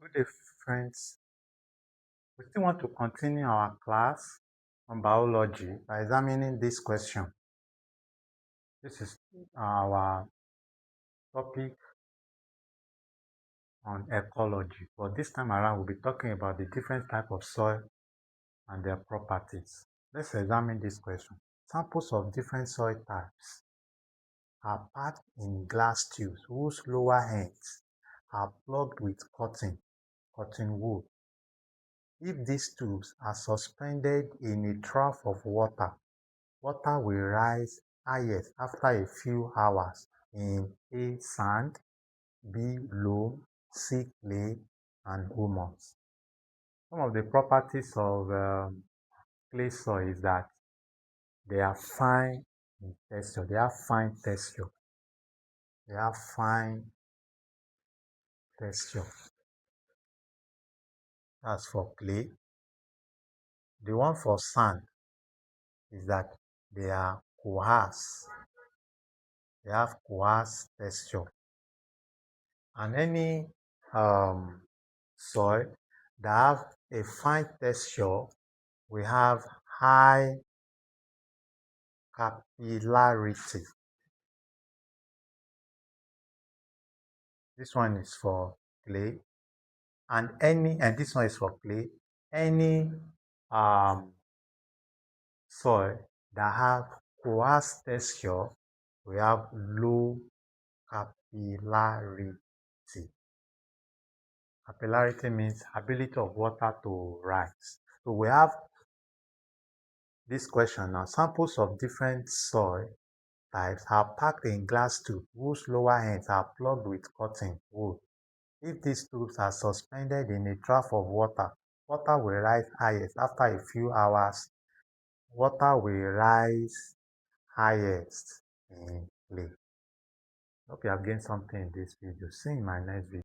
Good day, friends. We still want to continue our class on biology by examining this question. This is our topic on ecology, but this time around we'll be talking about the different types of soil and their properties. Let's examine this question. Samples of different soil types are packed in glass tubes whose lower ends are plugged with cotton wool. If these tubes are suspended in a trough of water, water will rise highest after a few hours in A. Sand, B. Loam, C. Clay, and humus. Some of the properties of clay soil is that they are fine in texture. They have fine texture. That's for clay. The one for sand is that they are coarse. They have coarse texture. And any soil that have a fine texture will have high capillarity. This one is for clay, and this one is for clay. Any soil that have coarse texture will have low capillarity. Capillarity means ability of water to rise. So we have this question now. Samples of different soil types are packed in glass tubes whose lower ends are plugged with cotton wool. If these tubes are suspended in a trough of water, water will rise highest after a few hours. Water will rise highest in clay. Hope you have gained something in this video. See you in my next video.